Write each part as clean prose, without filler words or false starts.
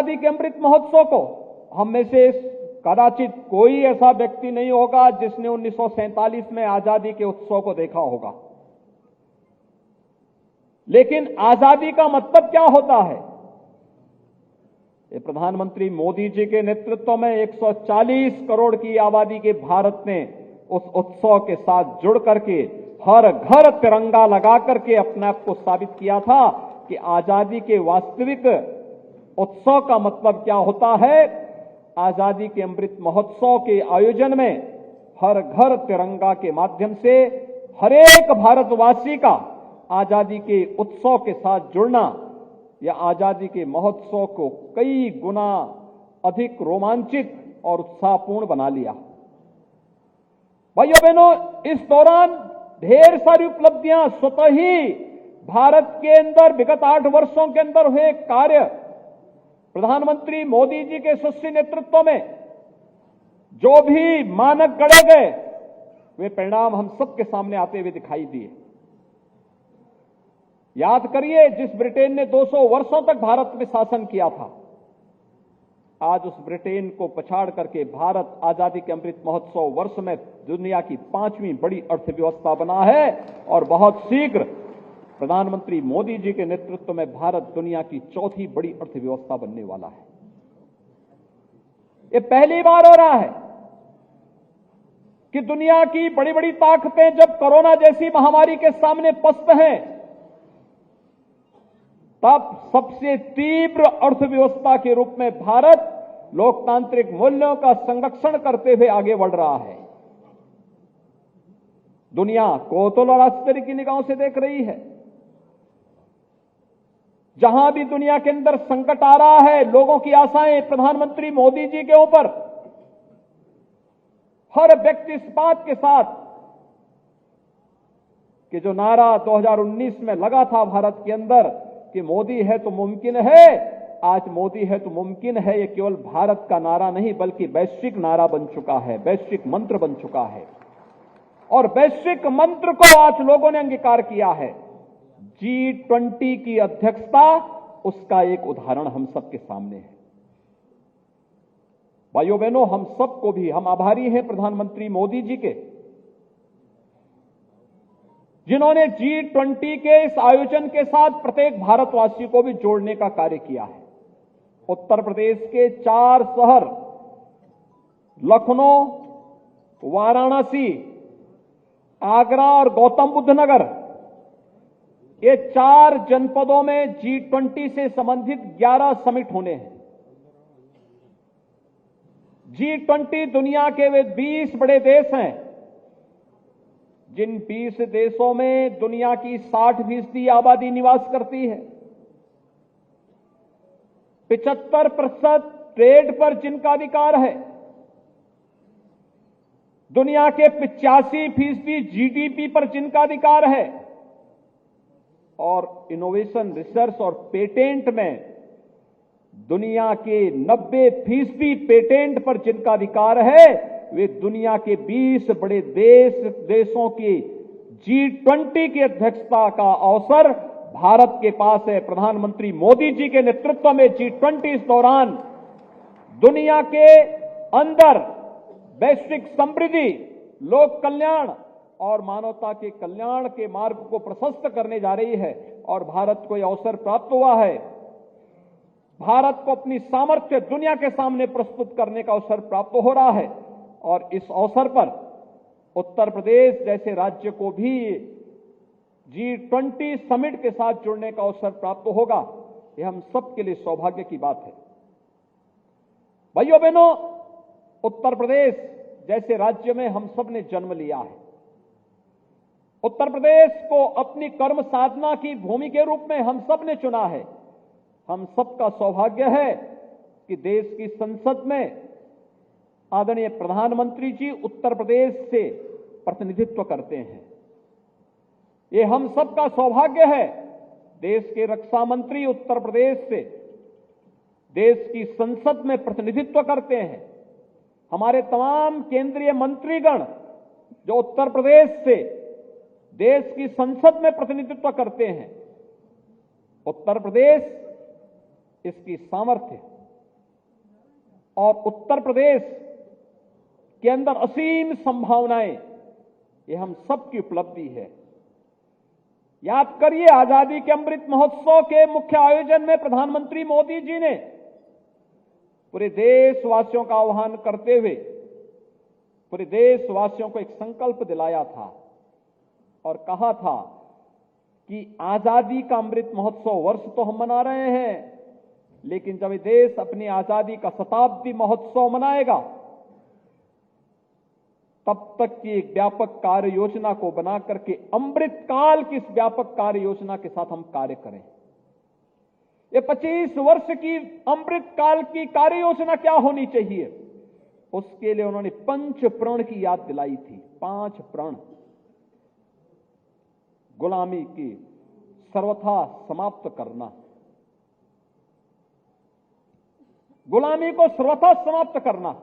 आजादी के अमृत महोत्सव को हम में से कदाचित कोई ऐसा व्यक्ति नहीं होगा जिसने 1947 में आजादी के उत्सव को देखा होगा। लेकिन आजादी का मतलब क्या होता है? ये प्रधानमंत्री मोदी जी के नेतृत्व में 140 करोड़ की आबादी के भारत ने उस उत्सव के साथ जुड़ करके हर घर तिरंगा लगा करके अपने आप को साबित किया था कि आजादी के वास्तविक उत्सव का मतलब क्या होता है। आजादी के अमृत महोत्सव के आयोजन में हर घर तिरंगा के माध्यम से हर एक भारतवासी का आजादी के उत्सव के साथ जुड़ना या आजादी के महोत्सव को कई गुना अधिक रोमांचित और उत्साहपूर्ण बना लिया। भाइयों बहनों, इस दौरान ढेर सारी उपलब्धियां स्वतः ही भारत के अंदर विगत 8 वर्षों के अंदर हुए कार्य, प्रधानमंत्री मोदी जी के यशस्वी नेतृत्व में जो भी मानक गढ़े गए वे परिणाम हम सबके सामने आते हुए दिखाई दिए। याद करिए, जिस ब्रिटेन ने 200 वर्षों तक भारत में शासन किया था, आज उस ब्रिटेन को पछाड़ करके भारत आजादी के अमृत महोत्सव वर्ष में दुनिया की 5वीं बड़ी अर्थव्यवस्था बना है और बहुत शीघ्र प्रधानमंत्री मोदी जी के नेतृत्व में भारत दुनिया की 4थी बड़ी अर्थव्यवस्था बनने वाला है। ये पहली बार हो रहा है कि दुनिया की बड़ी बड़ी ताकतें जब कोरोना जैसी महामारी के सामने पस्त हैं, तब सबसे तीव्र अर्थव्यवस्था के रूप में भारत लोकतांत्रिक मूल्यों का संरक्षण करते हुए आगे बढ़ रहा है। दुनिया कौतूहल और आश्चर्य की निगाहों से देख रही है। जहां भी दुनिया के अंदर संकट आ रहा है, लोगों की आशाएं प्रधानमंत्री मोदी जी के ऊपर, हर व्यक्ति इस बात के साथ कि जो नारा 2019 में लगा था भारत के अंदर कि मोदी है तो मुमकिन है, आज मोदी है तो मुमकिन है, ये केवल भारत का नारा नहीं बल्कि वैश्विक नारा बन चुका है, वैश्विक मंत्र बन चुका है। और वैश्विक मंत्र को आज लोगों ने अंगीकार किया है। G20 की अध्यक्षता उसका एक उदाहरण हम सबके सामने है। भाइयों बहनों, हम सबको भी हम आभारी हैं प्रधानमंत्री मोदी जी के, जिन्होंने G20 के इस आयोजन के साथ प्रत्येक भारतवासी को भी जोड़ने का कार्य किया है। उत्तर प्रदेश के 4 शहर लखनऊ, वाराणसी, आगरा और गौतम बुद्ध नगर, ये 4 जनपदों में G20 से संबंधित 11 समिट होने हैं। G20 दुनिया के वे 20 बड़े देश हैं जिन 20 देशों में दुनिया की 60% आबादी निवास करती है। 75% ट्रेड पर जिनका अधिकार है, दुनिया के 85% जीडीपी पर जिनका अधिकार है और इनोवेशन, रिसर्च और पेटेंट में दुनिया के 90% पेटेंट पर जिनका अधिकार है, वे दुनिया के 20 बड़े देशों की G20 की अध्यक्षता का अवसर भारत के पास है। प्रधानमंत्री मोदी जी के नेतृत्व में G20 इस दौरान दुनिया के अंदर वैश्विक समृद्धि, लोक कल्याण और मानवता के कल्याण के मार्ग को प्रशस्त करने जा रही है और भारत को यह अवसर प्राप्त हुआ है। भारत को अपनी सामर्थ्य दुनिया के सामने प्रस्तुत करने का अवसर प्राप्त हो रहा है और इस अवसर पर उत्तर प्रदेश जैसे राज्य को भी G20 समिट के साथ जुड़ने का अवसर प्राप्त होगा। यह हम सबके लिए सौभाग्य की बात है। भाइयों बहनों, उत्तर प्रदेश जैसे राज्य में हम सब ने जन्म लिया है। उत्तर प्रदेश को अपनी कर्म साधना की भूमि के रूप में हम सब ने चुना है। हम सबका सौभाग्य है कि देश की संसद में आदरणीय प्रधानमंत्री जी उत्तर प्रदेश से प्रतिनिधित्व करते हैं। ये हम सबका सौभाग्य है। देश के रक्षा मंत्री उत्तर प्रदेश से देश की संसद में प्रतिनिधित्व करते हैं। हमारे तमाम केंद्रीय मंत्रीगण जो उत्तर प्रदेश से देश की संसद में प्रतिनिधित्व करते हैं। उत्तर प्रदेश इसकी सामर्थ्य, और उत्तर प्रदेश के अंदर असीम संभावनाएं, ये हम सबकी उपलब्धि है। याद करिए, आजादी के अमृत महोत्सव के मुख्य आयोजन में प्रधानमंत्री मोदी जी ने पूरे देशवासियों का आह्वान करते हुए पूरे देशवासियों को एक संकल्प दिलाया था और कहा था कि आजादी का अमृत महोत्सव वर्ष तो हम मना रहे हैं, लेकिन जब ये देश अपनी आजादी का शताब्दी महोत्सव मनाएगा, तब तक की एक व्यापक कार्य योजना को बना करके अमृत काल की इस व्यापक कार्य योजना के साथ हम कार्य करें। ये 25 वर्ष की अमृत काल की कार्य योजना क्या होनी चाहिए, उसके लिए उन्होंने 5 प्रण की याद दिलाई थी। 5 प्रण। गुलामी की सर्वथा समाप्त करना, गुलामी को सर्वथा समाप्त करना,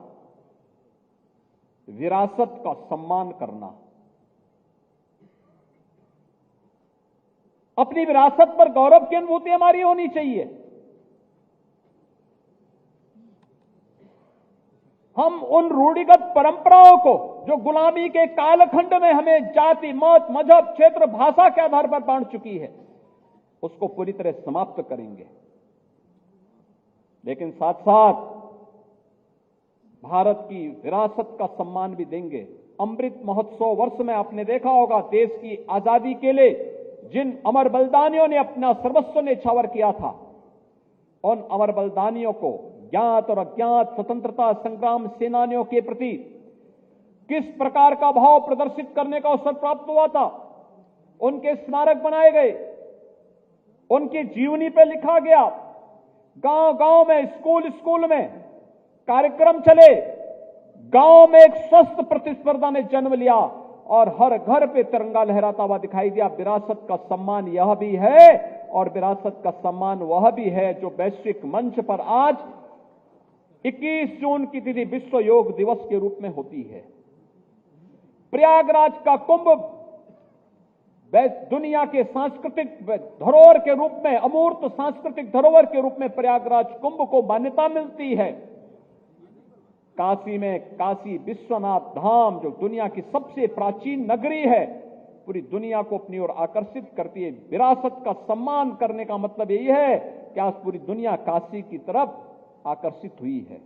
विरासत का सम्मान करना, अपनी विरासत पर गौरव की अनुभूति हमारी होनी चाहिए। हम उन रूढ़िगत परंपराओं को जो गुलामी के कालखंड में हमें जाति, मत, मजहब, क्षेत्र, भाषा के आधार पर बांट चुकी है, उसको पूरी तरह समाप्त करेंगे। लेकिन साथ साथ भारत की विरासत का सम्मान भी देंगे। अमृत महोत्सव वर्ष में आपने देखा होगा, देश की आजादी के लिए जिन अमर बलिदानियों ने अपना सर्वस्व न्यौछावर किया था, उन अमर बलिदानियों को ज्ञात और अज्ञात स्वतंत्रता संग्राम सेनानियों के प्रति किस प्रकार का भाव प्रदर्शित करने का अवसर प्राप्त हुआ था। उनके स्मारक बनाए गए, उनकी जीवनी पर लिखा गया, गांव गांव में, स्कूल स्कूल में कार्यक्रम चले, गांव में एक स्वस्थ प्रतिस्पर्धा ने जन्म लिया और हर घर पे तिरंगा लहराता हुआ दिखाई दिया। विरासत का सम्मान यह भी है और विरासत का सम्मान वह भी है जो वैश्विक मंच पर आज 21 जून की तिथि विश्व योग दिवस के रूप में होती है। प्रयागराज का कुंभ दुनिया के सांस्कृतिक धरोहर के रूप में, अमूर्त सांस्कृतिक धरोहर के रूप में प्रयागराज कुंभ को मान्यता मिलती है। काशी में काशी विश्वनाथ धाम, जो दुनिया की सबसे प्राचीन नगरी है, पूरी दुनिया को अपनी ओर आकर्षित करती है। विरासत का सम्मान करने का मतलब यही है कि आज पूरी दुनिया काशी की तरफ आकर्षित हुई है।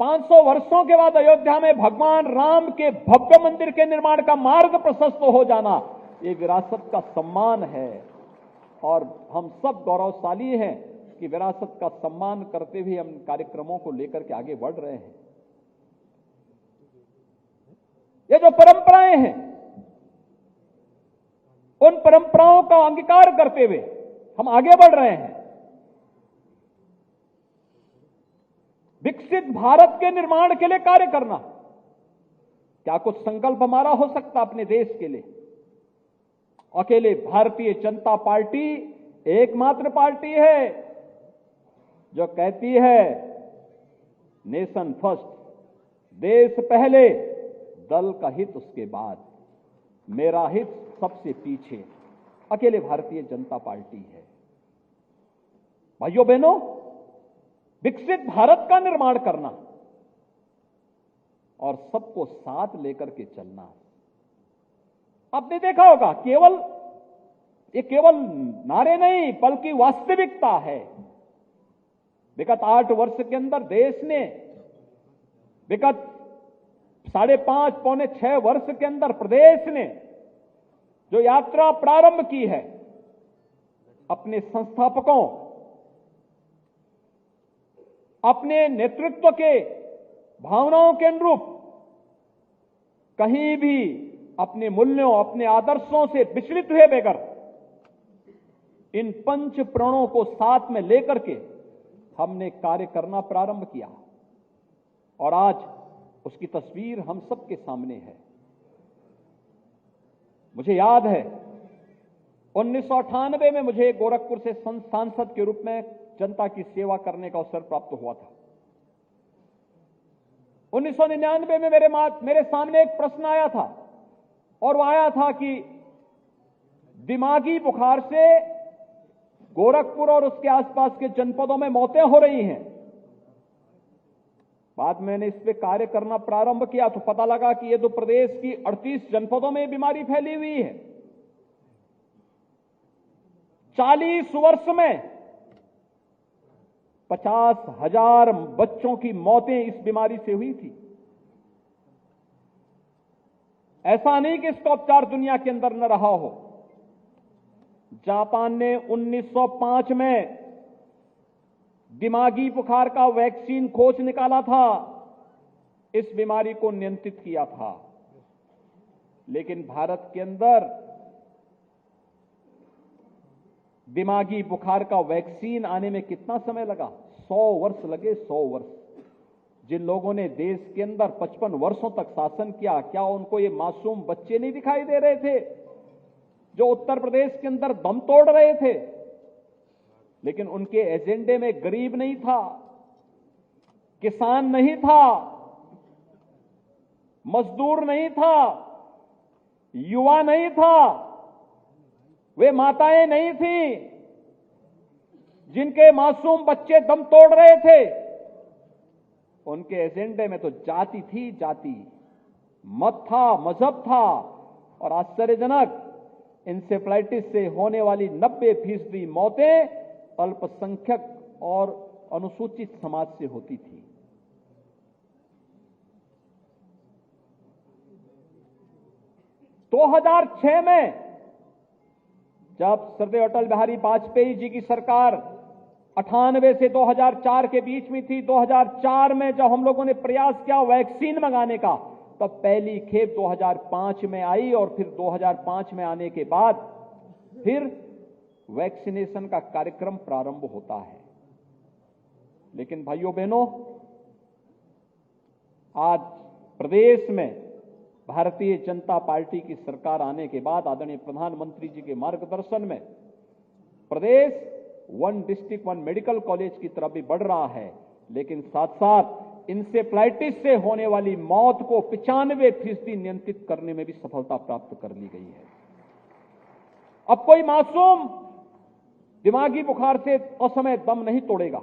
500 वर्षों के बाद अयोध्या में भगवान राम के भव्य मंदिर के निर्माण का मार्ग प्रशस्त हो जाना, ये विरासत का सम्मान है और हम सब गौरवशाली हैं कि विरासत का सम्मान करते हुए हम कार्यक्रमों को लेकर के आगे बढ़ रहे हैं। ये जो परंपराएं हैं, उन परंपराओं का अंगीकार करते हुए हम आगे बढ़ रहे हैं। विकसित भारत के निर्माण के लिए कार्य करना, क्या कुछ संकल्प हमारा हो सकता अपने देश के लिए? अकेले भारतीय जनता पार्टी एकमात्र पार्टी है जो कहती है नेशन फर्स्ट, देश पहले, दल का हित उसके बाद, मेरा हित सबसे पीछे। अकेले भारतीय जनता पार्टी है। भाइयों बहनों, विकसित भारत का निर्माण करना और सबको साथ लेकर के चलना, आपने देखा होगा ये केवल नारे नहीं बल्कि वास्तविकता है। विगत 8 वर्ष के अंदर देश ने, विगत 5.5 पौने 6 वर्ष के अंदर प्रदेश ने जो यात्रा प्रारंभ की है, अपने संस्थापकों, अपने नेतृत्व के भावनाओं के अनुरूप कहीं भी अपने मूल्यों, अपने आदर्शों से विचलित हुए बगैर इन 5 प्रणों को साथ में लेकर के हमने कार्य करना प्रारंभ किया और आज उसकी तस्वीर हम सबके सामने है। मुझे याद है 1998 में मुझे गोरखपुर से सांसद के रूप में जनता की सेवा करने का अवसर प्राप्त हुआ था। 1999 में मेरे सामने एक प्रश्न आया था और वो आया था कि दिमागी बुखार से गोरखपुर और उसके आसपास के जनपदों में मौतें हो रही हैं, बाद में मैंने इस पे कार्य करना प्रारंभ किया तो पता लगा कि ये तो प्रदेश की 38 जनपदों में बीमारी फैली हुई है। 40 वर्ष में 50,000 बच्चों की मौतें इस बीमारी से हुई थी। ऐसा नहीं कि इसका उपचार दुनिया के अंदर न रहा हो। जापान ने 1905 में दिमागी बुखार का वैक्सीन खोज निकाला था, इस बीमारी को नियंत्रित किया था। लेकिन भारत के अंदर दिमागी बुखार का वैक्सीन आने में कितना समय लगा? 100 वर्ष लगे, 100 वर्ष। जिन लोगों ने देश के अंदर 55 वर्षों तक शासन किया, क्या उनको ये मासूम बच्चे नहीं दिखाई दे रहे थे जो उत्तर प्रदेश के अंदर दम तोड़ रहे थे? लेकिन उनके एजेंडे में गरीब नहीं था, किसान नहीं था, मजदूर नहीं था, युवा नहीं था, वे माताएं नहीं थी जिनके मासूम बच्चे दम तोड़ रहे थे। उनके एजेंडे में तो जाति थी, जाति, मत था, मजहब था। और आश्चर्यजनक, इंसेफ्लाइटिस से होने वाली 90% मौतें अल्पसंख्यक और अनुसूचित समाज से होती थी। दो 2006 में जब श्रद्धेय अटल बिहारी वाजपेयी जी की सरकार 98 से 2004 के बीच में थी, 2004 में जब हम लोगों ने प्रयास किया वैक्सीन मंगाने का, तब पहली खेप 2005 में आई और फिर 2005 में आने के बाद फिर वैक्सीनेशन का कार्यक्रम प्रारंभ होता है। लेकिन भाइयों बहनों, आज प्रदेश में भारतीय जनता पार्टी की सरकार आने के बाद आदरणीय प्रधानमंत्री जी के मार्गदर्शन में प्रदेश 1 डिस्ट्रिक्ट 1 मेडिकल कॉलेज की तरफ भी बढ़ रहा है। लेकिन साथ साथ इंसेफ्लाइटिस से होने वाली मौत को 95% नियंत्रित करने में भी सफलता प्राप्त कर ली गई है। अब कोई मासूम दिमागी बुखार से असमय दम नहीं तोड़ेगा,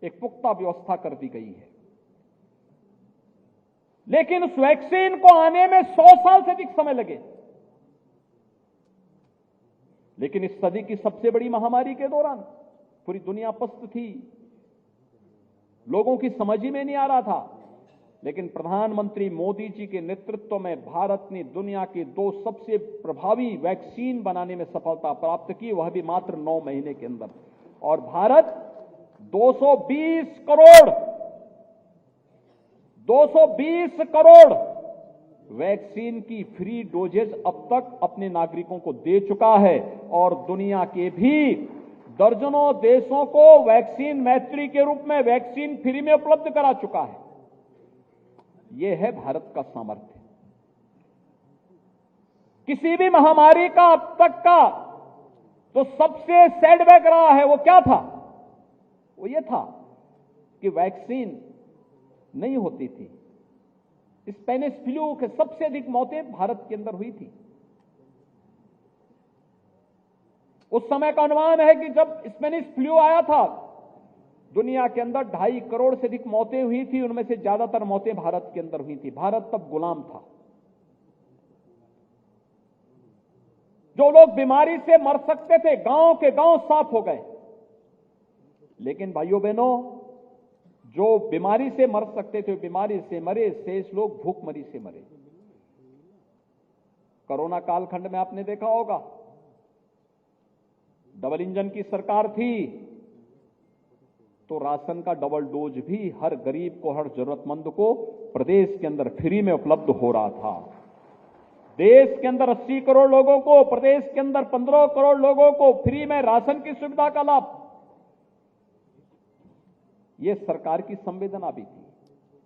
एक पुख्ता व्यवस्था कर दी गई है। लेकिन उस वैक्सीन को आने में 100 साल से अधिक समय लगे। लेकिन इस सदी की सबसे बड़ी महामारी के दौरान पूरी दुनिया पस्त थी, लोगों की समझ ही में नहीं आ रहा था। लेकिन प्रधानमंत्री मोदी जी के नेतृत्व में भारत ने दुनिया के 2 सबसे प्रभावी वैक्सीन बनाने में सफलता प्राप्त की, वह भी मात्र 9 महीने के अंदर। और भारत 220 करोड़ वैक्सीन की फ्री डोजेज अब तक अपने नागरिकों को दे चुका है और दुनिया के भी दर्जनों देशों को वैक्सीन मैत्री के रूप में वैक्सीन फ्री में उपलब्ध करा चुका है। यह है भारत का सामर्थ्य। किसी भी महामारी का अब तक का तो सबसे सेटबैक रहा है, वो क्या था? वो ये था कि वैक्सीन नहीं होती थी। स्पेनिश फ्लू के सबसे अधिक मौतें भारत के अंदर हुई थी। उस समय का अनुमान है कि जब स्पेनिश फ्लू आया था, दुनिया के अंदर 2.5 करोड़ से अधिक मौतें हुई थी। उनमें से ज्यादातर मौतें भारत के अंदर हुई थी। भारत तब गुलाम था। जो लोग बीमारी से मर सकते थे, गांव के गांव साफ हो गए। लेकिन भाइयों बहनों, जो बीमारी से मर सकते थे बीमारी से मरे, शेष लोग भूखमरी से मरे। कोरोना कालखंड में आपने देखा होगा, डबल इंजन की सरकार थी तो राशन का डबल डोज भी हर गरीब को, हर जरूरतमंद को प्रदेश के अंदर फ्री में उपलब्ध हो रहा था। देश के अंदर 80 करोड़ लोगों को, प्रदेश के अंदर 15 करोड़ लोगों को फ्री में राशन की सुविधा का लाभ। यह सरकार की संवेदना भी थी,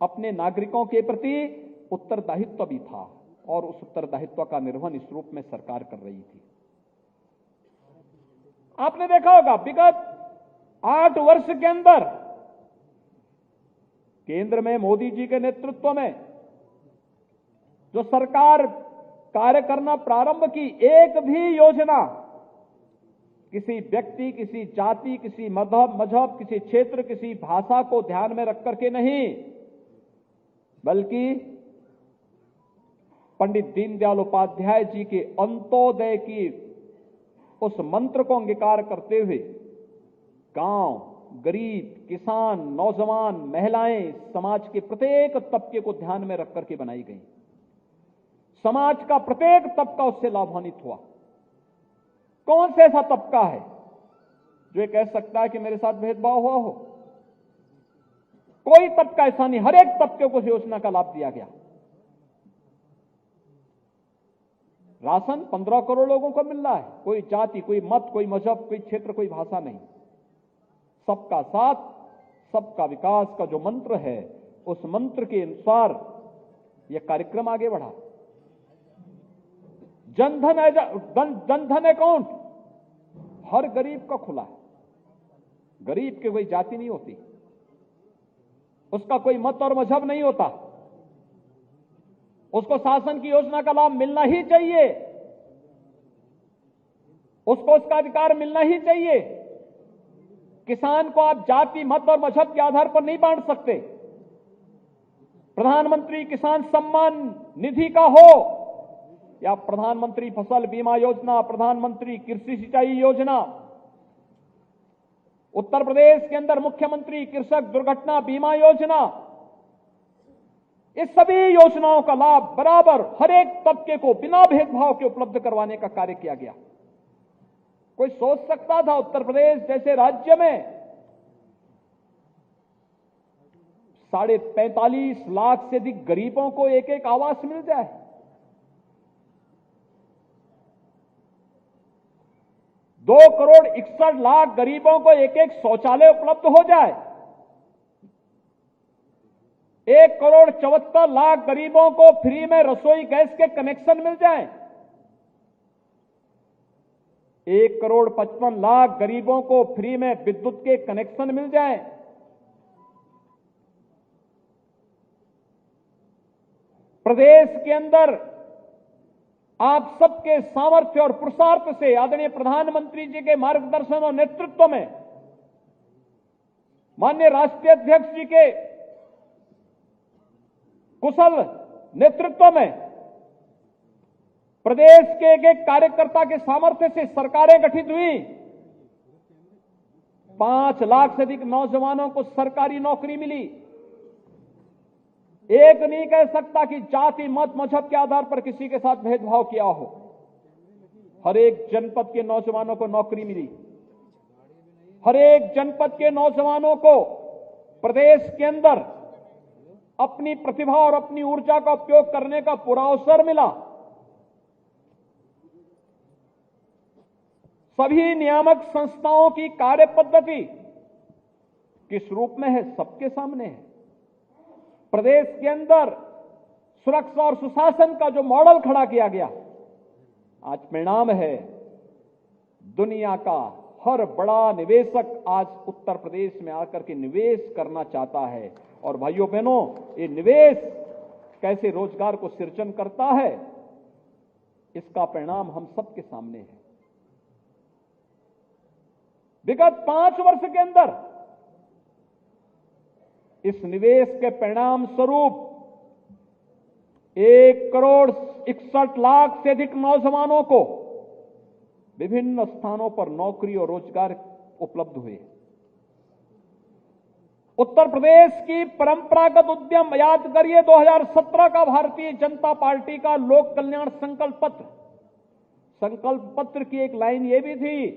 अपने नागरिकों के प्रति उत्तरदायित्व भी था और उस उत्तरदायित्व का निर्वहन इस रूप में सरकार कर रही थी। आपने देखा होगा विगत 8 वर्ष के अंदर केंद्र में मोदी जी के नेतृत्व में जो सरकार कार्य करना प्रारंभ की, एक भी योजना किसी व्यक्ति, किसी जाति, किसी मजहब, किसी क्षेत्र, किसी भाषा को ध्यान में रख करके नहीं, बल्कि पंडित दीनदयाल उपाध्याय जी के अंत्योदय की उस मंत्र को अंगीकार करते हुए गांव, गरीब, किसान, नौजवान, महिलाएं, समाज के प्रत्येक तबके को ध्यान में रख करके बनाई गई। समाज का प्रत्येक तबका उससे लाभान्वित हुआ। कौन सा ऐसा तबका है जो ये कह सकता है कि मेरे साथ भेदभाव हुआ हो? कोई तबका ऐसा नहीं, हर एक तबके को इस योजना का लाभ दिया गया। राशन 15 करोड़ लोगों को मिल रहा है। कोई जाति, कोई मत, कोई मजहब, कोई क्षेत्र, कोई भाषा नहीं। सबका साथ, सबका विकास का जो मंत्र है, उस मंत्र के अनुसार यह कार्यक्रम आगे बढ़ा। जनधन अकाउंट हर गरीब का खुला है। गरीब की कोई जाति नहीं होती, उसका कोई मत और मजहब नहीं होता, उसको शासन की योजना का लाभ मिलना ही चाहिए, उसको उसका अधिकार मिलना ही चाहिए। किसान को आप जाति, मत और मजहब के आधार पर नहीं बांट सकते। प्रधानमंत्री किसान सम्मान निधि का हो या प्रधानमंत्री फसल बीमा योजना, प्रधानमंत्री कृषि सिंचाई योजना, उत्तर प्रदेश के अंदर मुख्यमंत्री कृषक दुर्घटना बीमा योजना, इस सभी योजनाओं का लाभ बराबर हर एक तबके को बिना भेदभाव के उपलब्ध करवाने का कार्य किया गया। कोई सोच सकता था उत्तर प्रदेश जैसे राज्य में 45.5 लाख से अधिक गरीबों को एक एक आवास मिल जाए? 2,61,00,000 गरीबों को एक एक शौचालय उपलब्ध हो जाए? 1,74,00,000 गरीबों को फ्री में रसोई गैस के कनेक्शन मिल जाए? 1,55,00,000 गरीबों को फ्री में विद्युत के कनेक्शन मिल जाए? प्रदेश के अंदर आप सबके सामर्थ्य और पुरुषार्थ से आदरणीय प्रधानमंत्री जी के मार्गदर्शन और नेतृत्व में, माननीय राष्ट्रीय अध्यक्ष जी के कुशल नेतृत्व में, प्रदेश के एक एक कार्यकर्ता के सामर्थ्य से सरकारें गठित हुई। 5 लाख से अधिक नौजवानों को सरकारी नौकरी मिली। एक नहीं कह सकता कि जाति, मत, मजहब के आधार पर किसी के साथ भेदभाव किया हो। हर एक जनपद के नौजवानों को नौकरी मिली। हर एक जनपद के नौजवानों को प्रदेश के अंदर अपनी प्रतिभा और अपनी ऊर्जा का उपयोग करने का पूरा अवसर मिला। सभी नियामक संस्थाओं की कार्य पद्धति किस रूप में है, सबके सामने है। प्रदेश के अंदर सुरक्षा और सुशासन का जो मॉडल खड़ा किया गया, आज परिणाम है दुनिया का हर बड़ा निवेशक आज उत्तर प्रदेश में आकर के निवेश करना चाहता है। और भाइयों बहनों, ये निवेश कैसे रोजगार को सृजन करता है, इसका परिणाम हम सबके सामने है। विगत 5 वर्ष के अंदर इस निवेश के परिणाम स्वरूप 1,61,00,000 से अधिक नौजवानों को विभिन्न स्थानों पर नौकरी और रोजगार उपलब्ध हुए। उत्तर प्रदेश की परंपरागत उद्यम, याद करिए 2017 का भारतीय जनता पार्टी का लोक कल्याण संकल्प पत्र की एक लाइन ये भी थी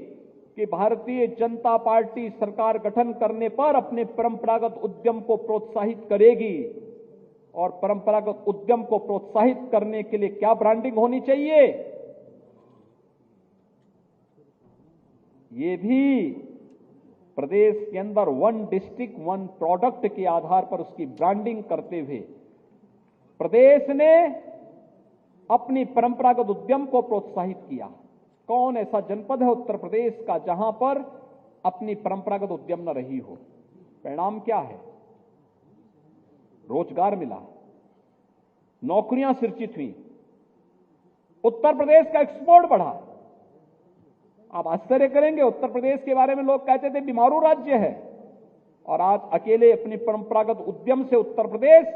कि भारतीय जनता पार्टी सरकार गठन करने पर अपने परंपरागत उद्यम को प्रोत्साहित करेगी। और परंपरागत उद्यम को प्रोत्साहित करने के लिए क्या ब्रांडिंग होनी चाहिए, ये भी प्रदेश के अंदर 1 डिस्ट्रिक्ट 1 प्रोडक्ट के आधार पर उसकी ब्रांडिंग करते हुए प्रदेश ने अपनी परंपरागत उद्यम को प्रोत्साहित किया। कौन ऐसा जनपद है उत्तर प्रदेश का जहां पर अपनी परंपरागत उद्यम न रही हो? परिणाम क्या है? रोजगार मिला, नौकरियां सृजित हुई, उत्तर प्रदेश का एक्सपोर्ट बढ़ा। आप आश्चर्य करेंगे, उत्तर प्रदेश के बारे में लोग कहते थे बीमारू राज्य है, और आज अकेले अपनी परंपरागत उद्यम से उत्तर प्रदेश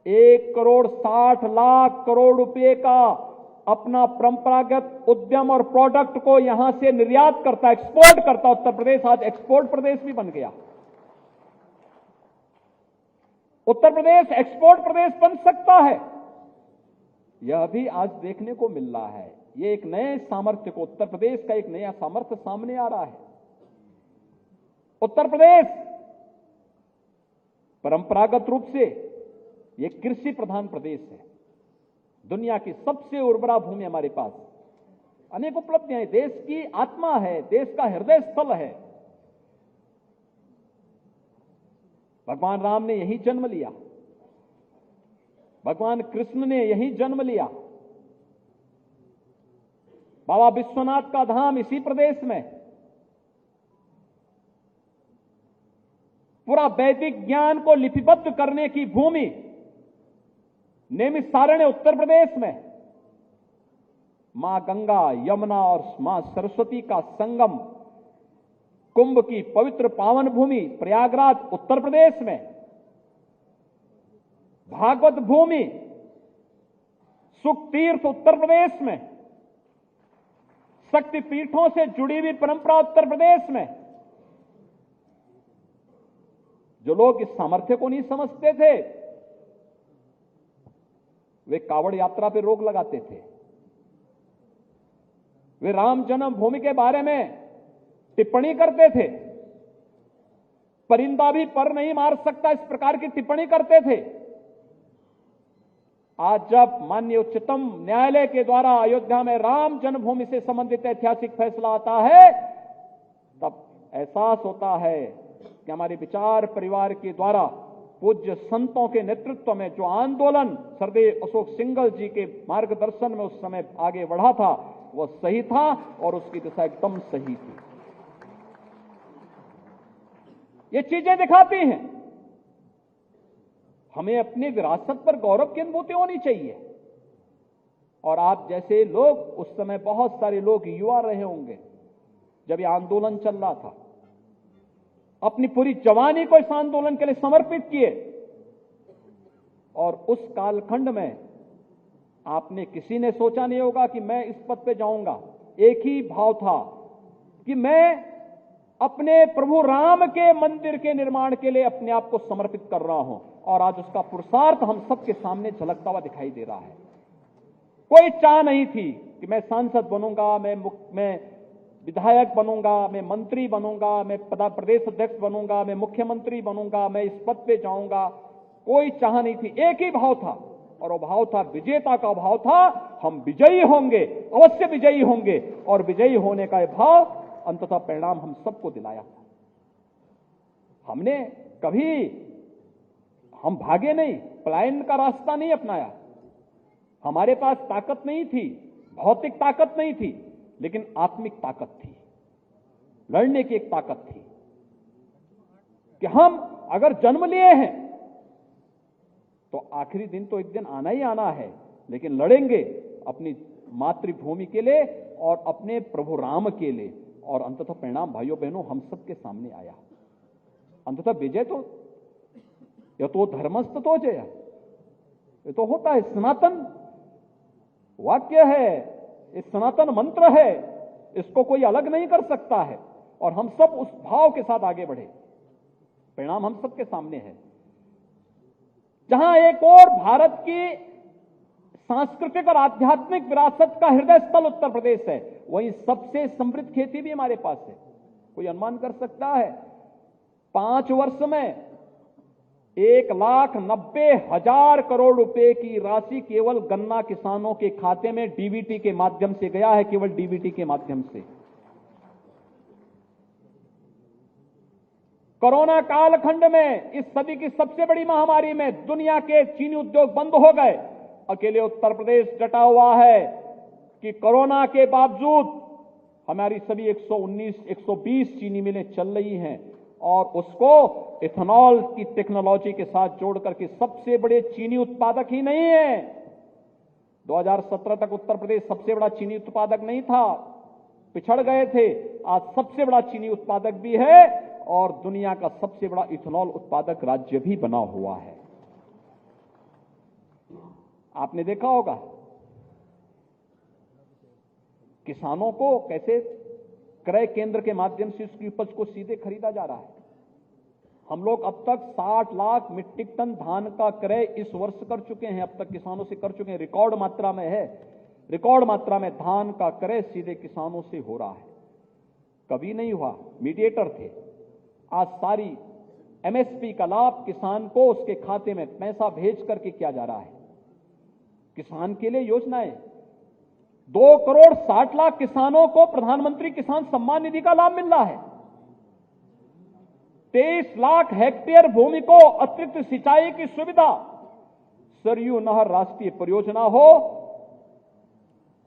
1,60,00,000 रुपए का अपना परंपरागत उद्यम और प्रोडक्ट को यहां से निर्यात करता, एक्सपोर्ट करता। उत्तर प्रदेश आज एक्सपोर्ट प्रदेश भी बन गया। उत्तर प्रदेश एक्सपोर्ट प्रदेश बन सकता है, यह भी आज देखने को मिल रहा है। ये एक नए सामर्थ्य को, उत्तर प्रदेश का एक नया सामर्थ्य सामने आ रहा है। उत्तर प्रदेश परंपरागत रूप से ये कृषि प्रधान प्रदेश है। दुनिया की सबसे उर्वरा भूमि हमारे पास, अनेक उपलब्धियां हैं, देश की आत्मा है, देश का हृदय स्थल है। भगवान राम ने यही जन्म लिया, भगवान कृष्ण ने यही जन्म लिया, बाबा विश्वनाथ का धाम इसी प्रदेश में, पूरा वैदिक ज्ञान को लिपिबद्ध करने की भूमि नैमिषारण्य उत्तर प्रदेश में, मां गंगा, यमुना और मां सरस्वती का संगम, कुंभ की पवित्र पावन भूमि प्रयागराज उत्तर प्रदेश में, भागवत भूमि सुख तीर्थ उत्तर प्रदेश में, शक्ति पीठों से जुड़ी हुई परंपरा उत्तर प्रदेश में। जो लोग इस सामर्थ्य को नहीं समझते थे, वे कावड़ यात्रा पर रोक लगाते थे, वे राम जन्मभूमि के बारे में टिप्पणी करते थे, परिंदा भी पर नहीं मार सकता, इस प्रकार की टिप्पणी करते थे। आज जब माननीय उच्चतम न्यायालय के द्वारा अयोध्या में राम जन्मभूमि से संबंधित ऐतिहासिक फैसला आता है, तब एहसास होता है कि हमारे विचार परिवार के द्वारा पूज्य संतों के नेतृत्व में जो आंदोलन सरदेव अशोक सिंघल जी के मार्गदर्शन में उस समय आगे बढ़ा था, वह सही था और उसकी दिशा एकदम सही थी। ये चीजें दिखाती हैं हमें अपनी विरासत पर गौरव की अनुभूति होनी चाहिए। और आप जैसे लोग, उस समय बहुत सारे लोग युवा रहे होंगे जब यह आंदोलन चल रहा था, अपनी पूरी जवानी को इस आंदोलन के लिए समर्पित किए, और उस कालखंड में आपने किसी ने सोचा नहीं होगा कि मैं इस पद पे जाऊंगा। एक ही भाव था कि मैं अपने प्रभु राम के मंदिर के निर्माण के लिए अपने आप को समर्पित कर रहा हूं, और आज उसका पुरुषार्थ हम सबके सामने झलकता हुआ दिखाई दे रहा है। कोई चाह नहीं थी कि मैं सांसद बनूंगा, मैं विधायक बनूंगा, मैं मंत्री बनूंगा, मैं प्रदेश अध्यक्ष बनूंगा, मैं मुख्यमंत्री बनूंगा, मैं इस पद पे जाऊंगा। कोई चाह नहीं थी, एक ही भाव था, और वो भाव था, विजेता का भाव था, हम विजयी होंगे, अवश्य विजयी होंगे। और विजयी होने का यह भाव अंततः परिणाम हम सबको दिलाया। हमने कभी, हम भागे नहीं, पलायन का रास्ता नहीं अपनाया। हमारे पास ताकत नहीं थी, भौतिक ताकत नहीं थी, लेकिन आत्मिक ताकत थी, लड़ने की एक ताकत थी कि हम अगर जन्म लिए हैं तो आखिरी दिन तो एक दिन आना ही आना है, लेकिन लड़ेंगे अपनी मातृभूमि के लिए और अपने प्रभु राम के लिए। और अंततः परिणाम भाइयों बहनों हम सबके सामने आया। अंततः विजय तो, यह तो धर्मस्थ तो जय, ये तो होता है, सनातन वाक्य है, इस सनातन मंत्र है, इसको कोई अलग नहीं कर सकता है। और हम सब उस भाव के साथ आगे बढ़े, परिणाम हम सबके सामने है। जहां एक और भारत की सांस्कृतिक और आध्यात्मिक विरासत का हृदय स्थल उत्तर प्रदेश है, वहीं सबसे समृद्ध खेती भी हमारे पास है। कोई अनुमान कर सकता है 5 वर्ष में 1,90,000 करोड़ रुपए की राशि केवल गन्ना किसानों के खाते में डीबीटी के माध्यम से गया है, केवल डीबीटी के माध्यम से। कोरोना कालखंड में, इस सदी की सबसे बड़ी महामारी में दुनिया के चीनी उद्योग बंद हो गए, अकेले उत्तर प्रदेश डटा हुआ है कि कोरोना के बावजूद हमारी सभी 119-120 चीनी मिलें चल रही हैं, और उसको इथेनॉल की टेक्नोलॉजी के साथ जोड़कर के सबसे बड़े चीनी उत्पादक ही नहीं है। 2017 तक उत्तर प्रदेश सबसे बड़ा चीनी उत्पादक नहीं था, पिछड़ गए थे, आज सबसे बड़ा चीनी उत्पादक भी है और दुनिया का सबसे बड़ा इथेनॉल उत्पादक राज्य भी बना हुआ है। आपने देखा होगा किसानों को कैसे क्रय केंद्र के माध्यम से उसकी उपज को सीधे खरीदा जा रहा है। हम लोग अब तक 60 लाख मीट्रिक टन धान का क्रय इस वर्ष कर चुके हैं, अब तक किसानों से कर चुके हैं। रिकॉर्ड मात्रा में है, रिकॉर्ड मात्रा में धान का क्रय सीधे किसानों से हो रहा है। कभी नहीं हुआ, मीडिएटर थे। आज सारी एमएसपी का लाभ किसान को उसके खाते में पैसा भेज करके किया जा रहा है। किसान के लिए योजनाएं, 2 करोड़ 60 लाख किसानों को प्रधानमंत्री किसान सम्मान निधि का लाभ मिल रहा है। 23 लाख हेक्टेयर भूमि को अतिरिक्त सिंचाई की सुविधा, सरयू नहर राष्ट्रीय परियोजना हो,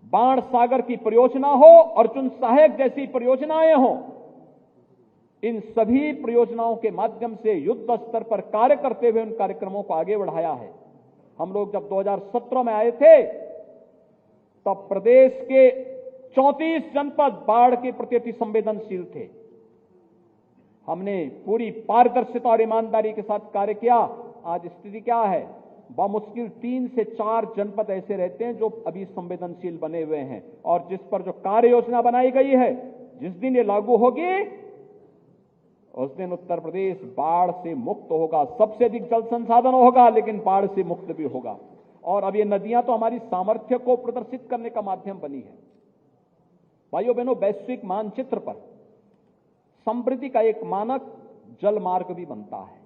बाण सागर की परियोजना हो, अर्जुन सहायक जैसी परियोजनाएं हो, इन सभी परियोजनाओं के माध्यम से युद्ध स्तर पर कार्य करते हुए उन कार्यक्रमों को आगे बढ़ाया है। हम लोग जब 2017 में आए थे तब प्रदेश के 34 जनपद बाढ़ के प्रति अति संवेदनशील थे। हमने पूरी पारदर्शिता और ईमानदारी के साथ कार्य किया। आज स्थिति क्या है? बामुश्किल 3 से 4 जनपद ऐसे रहते हैं जो अभी संवेदनशील बने हुए हैं, और जिस पर जो कार्य योजना बनाई गई है, जिस दिन ये लागू होगी उस दिन उत्तर प्रदेश बाढ़ से मुक्त होगा। सबसे अधिक जल संसाधन होगा लेकिन बाढ़ से मुक्त भी होगा। और अब ये नदियां तो हमारी सामर्थ्य को प्रदर्शित करने का माध्यम बनी है। भाइयों बहनों, वैश्विक मानचित्र पर समृद्धि का एक मानक जल मार्ग भी बनता है,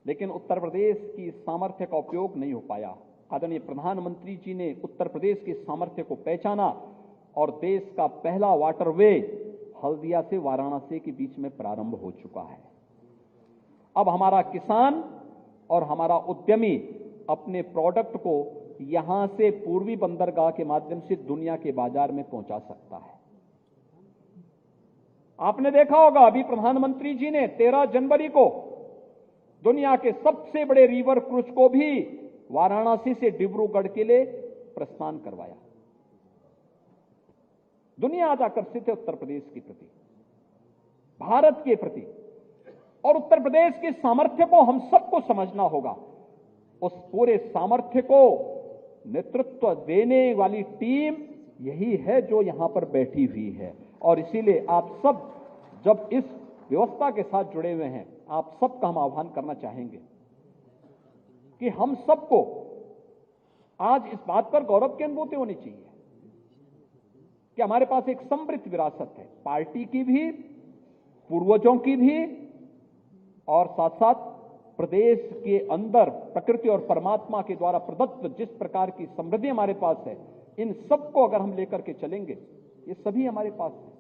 लेकिन उत्तर प्रदेश की सामर्थ्य का उपयोग नहीं हो पाया। आदरणीय प्रधानमंत्री जी ने उत्तर प्रदेश की सामर्थ्य को पहचाना और देश का पहला वाटरवे हल्दिया से वाराणसी के बीच में प्रारंभ हो चुका है। अब हमारा किसान और हमारा उद्यमी अपने प्रोडक्ट को यहां से पूर्वी बंदरगाह के माध्यम से दुनिया के बाजार में पहुंचा सकता है। आपने देखा होगा अभी प्रधानमंत्री जी ने 13 जनवरी को दुनिया के सबसे बड़े रिवर क्रूज को भी वाराणसी से डिब्रूगढ़ के लिए प्रस्थान करवाया। दुनिया आज आकर्षित है उत्तर प्रदेश के प्रति, भारत के प्रति, और उत्तर प्रदेश के सामर्थ्य को हम सबको समझना होगा। उस पूरे सामर्थ्य को नेतृत्व देने वाली टीम यही है जो यहां पर बैठी हुई है, और इसीलिए आप सब जब इस व्यवस्था के साथ जुड़े हुए हैं, आप सबका हम आह्वान करना चाहेंगे कि हम सबको आज इस बात पर गौरव की अनुभूति होनी चाहिए कि हमारे पास एक समृद्ध विरासत है, पार्टी की भी, पूर्वजों की भी, और साथ साथ प्रदेश के अंदर प्रकृति और परमात्मा के द्वारा प्रदत्त जिस प्रकार की समृद्धि हमारे पास है, इन सबको अगर हम लेकर के चलेंगे, ये सभी हमारे पास है।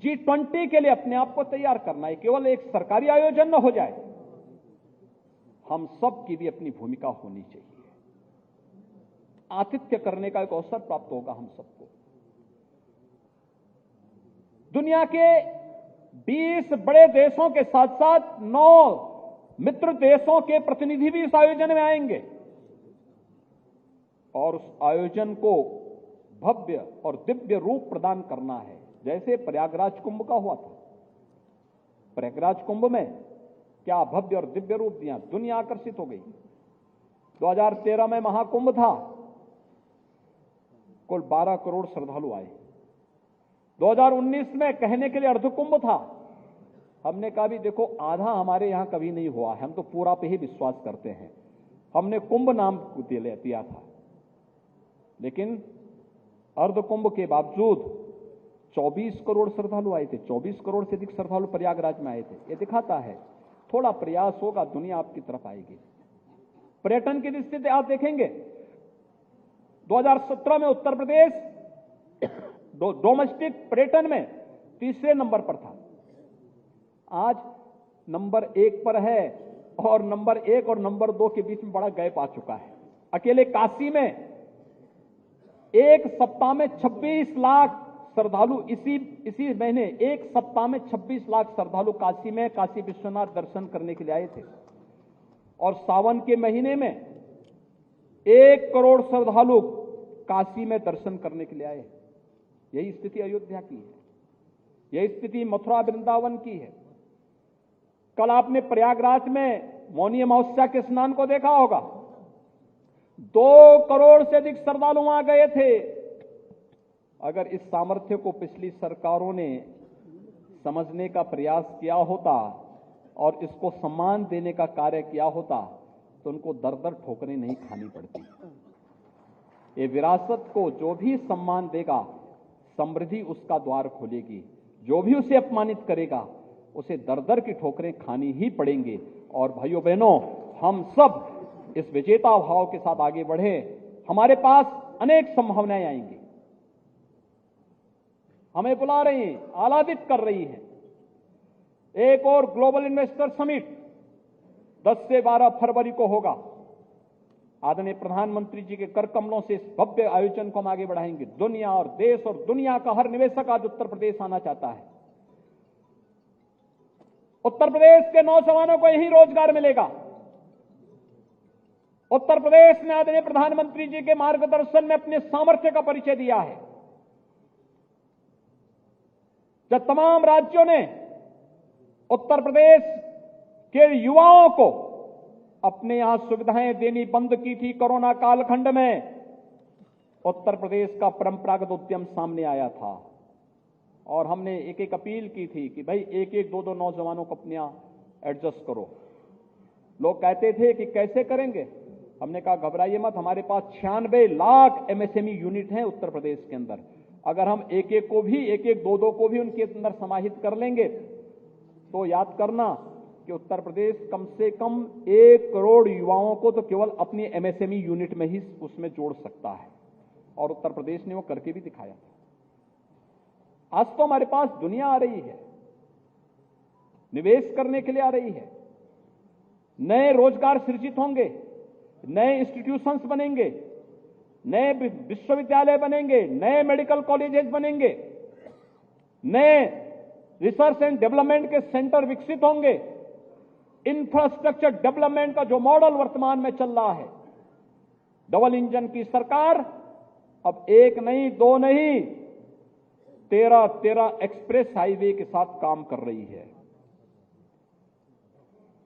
G20 के लिए अपने आप को तैयार करना है, केवल एक सरकारी आयोजन न हो जाए, हम सब की भी अपनी भूमिका होनी चाहिए। आतिथ्य करने का एक अवसर प्राप्त होगा हम सबको। दुनिया के 20 बड़े देशों के साथ साथ 9 मित्र देशों के प्रतिनिधि भी इस आयोजन में आएंगे, और उस आयोजन को भव्य और दिव्य रूप प्रदान करना है, जैसे प्रयागराज कुंभ का हुआ था। प्रयागराज कुंभ में क्या भव्य और दिव्य रूप दिया, दुनिया आकर्षित हो गई। 2013 में महाकुंभ था, कुल 12 करोड़ श्रद्धालु आए। 2019 में कहने के लिए अर्धकुंभ था, हमने कहा भी देखो आधा हमारे यहां कभी नहीं हुआ है, हम तो पूरा पे ही विश्वास करते हैं, हमने कुंभ नाम दिया था, लेकिन अर्धकुंभ के बावजूद 24 करोड़ श्रद्धालु आए थे। 24 करोड़ से अधिक श्रद्धालु प्रयागराज में आए थे। ये दिखाता है थोड़ा प्रयास होगा, दुनिया आपकी तरफ आएगी। पर्यटन की दृष्टि से आप देखेंगे 2017 में उत्तर प्रदेश डोमेस्टिक पर्यटन में तीसरे नंबर पर था, आज नंबर 1 पर है, और नंबर 1 और नंबर 2 के बीच में बड़ा गैप आ चुका है। अकेले काशी में एक सप्ताह में 26 लाख श्रद्धालु, इसी महीने एक सप्ताह में 26 लाख श्रद्धालु काशी में काशी विश्वनाथ दर्शन करने के लिए आए थे, और सावन के महीने में 1 करोड़ श्रद्धालु काशी में दर्शन करने के लिए आए। यही स्थिति अयोध्या की है, यही स्थिति मथुरा वृंदावन की है। कल आपने प्रयागराज में मौनी अमावस्या के स्नान को देखा होगा, 2 करोड़ से अधिक श्रद्धालु वहां गए थे। अगर इस सामर्थ्य को पिछली सरकारों ने समझने का प्रयास किया होता और इसको सम्मान देने का कार्य किया होता तो उनको दर दर ठोकरें नहीं खानी पड़ती। ये विरासत को जो भी सम्मान देगा, समृद्धि उसका द्वार खोलेगी। जो भी उसे अपमानित करेगा उसे दर दर की ठोकरें खानी ही पड़ेंगे। और भाइयों बहनों, हम सब इस विजेता भाव के साथ आगे बढ़े। हमारे पास अनेक संभावनाएं आएंगी, हमें बुला रही हैं, आह्लादित कर रही हैं। एक और ग्लोबल इन्वेस्टर समिट 10 से 12 फरवरी को होगा। आदरणीय प्रधानमंत्री जी के कर कमलों से इस भव्य आयोजन को हम आगे बढ़ाएंगे। दुनिया और देश और दुनिया का हर निवेशक आज उत्तर प्रदेश आना चाहता है। उत्तर प्रदेश के नौजवानों को यही रोजगार मिलेगा। उत्तर प्रदेश ने आदरणीय प्रधानमंत्री जी के मार्गदर्शन में अपने सामर्थ्य का परिचय दिया है। जब तमाम राज्यों ने उत्तर प्रदेश के युवाओं को अपने यहां सुविधाएं देनी बंद की थी कोरोना कालखंड में, उत्तर प्रदेश का परंपरागत उद्यम सामने आया था और हमने एक एक अपील की थी कि भाई एक एक 2-2 नौजवानों को अपने यहां एडजस्ट करो। लोग कहते थे कि कैसे करेंगे। हमने कहा घबराइए मत, हमारे पास 96 लाख एमएसएमई यूनिट हैं उत्तर प्रदेश के अंदर। अगर हम एक एक को भी, एक एक 2-2 को भी उनके अंदर समाहित कर लेंगे तो याद करना कि उत्तर प्रदेश कम से कम 1 करोड़ युवाओं को तो केवल अपनी एमएसएमई यूनिट में ही उसमें जोड़ सकता है। और उत्तर प्रदेश ने वो करके भी दिखाया था। आज तो हमारे पास दुनिया आ रही है, निवेश करने के लिए आ रही है। नए रोजगार सृजित होंगे, नए इंस्टीट्यूशंस बनेंगे, नए विश्वविद्यालय बनेंगे, नए मेडिकल कॉलेजेस बनेंगे, नए रिसर्च एंड डेवलपमेंट के सेंटर विकसित होंगे। इंफ्रास्ट्रक्चर डेवलपमेंट का जो मॉडल वर्तमान में चल रहा है, डबल इंजन की सरकार अब 1 नहीं 2 नहीं 13 एक्सप्रेस हाईवे के साथ काम कर रही है।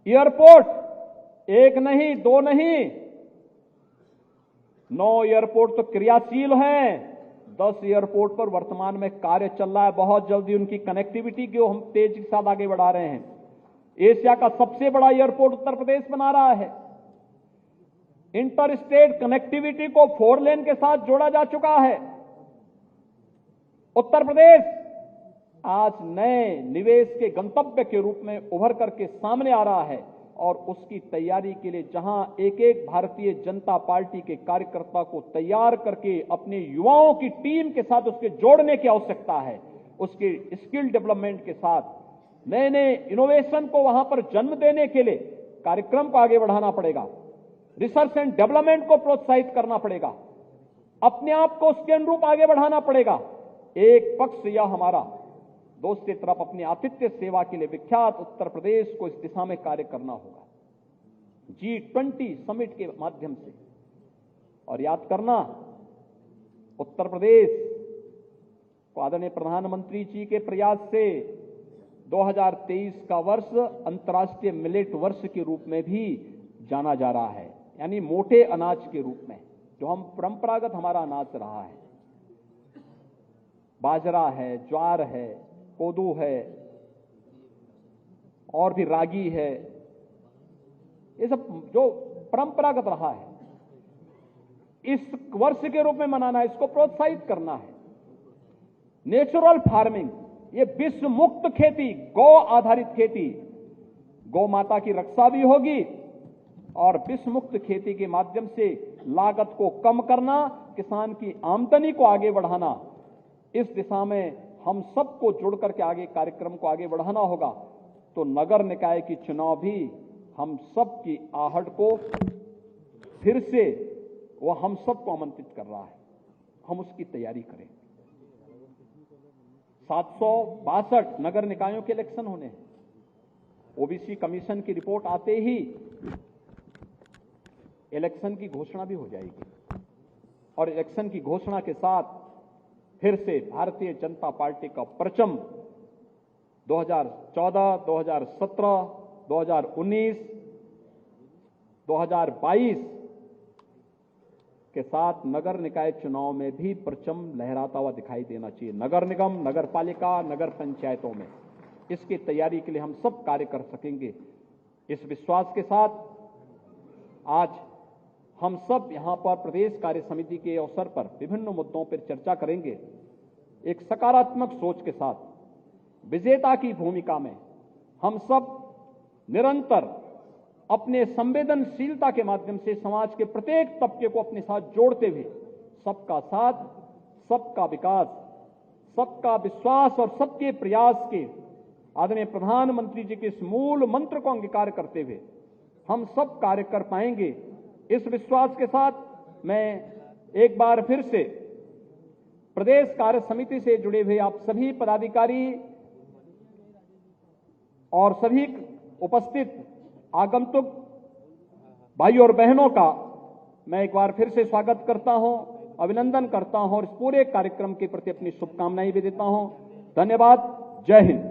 एयरपोर्ट 1 नहीं 2 नहीं 9 एयरपोर्ट तो क्रियाशील हैं। 10 एयरपोर्ट पर वर्तमान में कार्य चल रहा है। बहुत जल्दी उनकी कनेक्टिविटी को हम तेजी के साथ आगे बढ़ा रहे हैं। एशिया का सबसे बड़ा एयरपोर्ट उत्तर प्रदेश बना रहा है। इंटर स्टेट कनेक्टिविटी को 4 लेन के साथ जोड़ा जा चुका है। उत्तर प्रदेश आज नए निवेश के गंतव्य के रूप में उभर करके सामने आ रहा है और उसकी तैयारी के लिए जहां एक एक भारतीय जनता पार्टी के कार्यकर्ता को तैयार करके अपने युवाओं की टीम के साथ उसके जोड़ने की आवश्यकता है, उसके स्किल डेवलपमेंट के साथ नए नए इनोवेशन को वहां पर जन्म देने के लिए कार्यक्रम को आगे बढ़ाना पड़ेगा। रिसर्च एंड डेवलपमेंट को प्रोत्साहित करना पड़ेगा, अपने आप को उसके अनुरूप आगे बढ़ाना पड़ेगा। एक पक्ष यह हमारा, दूसरी तरफ अपनी आतिथ्य सेवा के लिए विख्यात उत्तर प्रदेश को इस दिशा में कार्य करना होगा G20 समिट के माध्यम से। और याद करना, उत्तर प्रदेश को आदरणीय प्रधानमंत्री जी के प्रयास से 2023 का वर्ष अंतर्राष्ट्रीय मिलेट वर्ष के रूप में भी जाना जा रहा है, यानी मोटे अनाज के रूप में, जो हम परंपरागत हमारा अनाज रहा है। बाजरा है, ज्वार है, कोदू है और भी रागी है, ये सब जो परंपरागत रहा है, इस वर्ष के रूप में मनाना है, इसको प्रोत्साहित करना है। नेचुरल फार्मिंग, ये विश्व मुक्त खेती, गौ आधारित खेती, गौ माता की रक्षा भी होगी और विश्व मुक्त खेती के माध्यम से लागत को कम करना, किसान की आमदनी को आगे बढ़ाना, इस दिशा में हम सबको जुड़ करके आगे कार्यक्रम को आगे बढ़ाना होगा। तो नगर निकाय की चुनाव भी हम सब की आहट को फिर से वह हम सबको आमंत्रित कर रहा है, हम उसकी तैयारी करें। 762 नगर निकायों के इलेक्शन होने हैं। ओबीसी कमीशन की रिपोर्ट आते ही इलेक्शन की घोषणा भी हो जाएगी और इलेक्शन की घोषणा के साथ फिर से भारतीय जनता पार्टी का परचम 2014, 2017, 2019, 2022 के साथ नगर निकाय चुनाव में भी परचम लहराता हुआ दिखाई देना चाहिए। नगर निगम, नगर पालिका, नगर पंचायतों में इसकी तैयारी के लिए हम सब कार्य कर सकेंगे। इस विश्वास के साथ आज हम सब यहां पर प्रदेश कार्य समिति के अवसर पर विभिन्न मुद्दों पर चर्चा करेंगे। एक सकारात्मक सोच के साथ विजेता की भूमिका में हम सब निरंतर अपने संवेदनशीलता के माध्यम से समाज के प्रत्येक तबके को अपने साथ जोड़ते हुए सबका साथ, सबका विकास, सबका विश्वास और सबके प्रयास के आदरणीय प्रधानमंत्री जी के इस मूल मंत्र को अंगीकार करते हुए हम सब कार्य कर पाएंगे। इस विश्वास के साथ मैं एक बार फिर से प्रदेश कार्य समिति से जुड़े हुए आप सभी पदाधिकारी और सभी उपस्थित आगंतुक भाई और बहनों का मैं एक बार फिर से स्वागत करता हूं, अभिनंदन करता हूं और इस पूरे कार्यक्रम के प्रति अपनी शुभकामनाएं भी देता हूं। धन्यवाद। जय हिंद।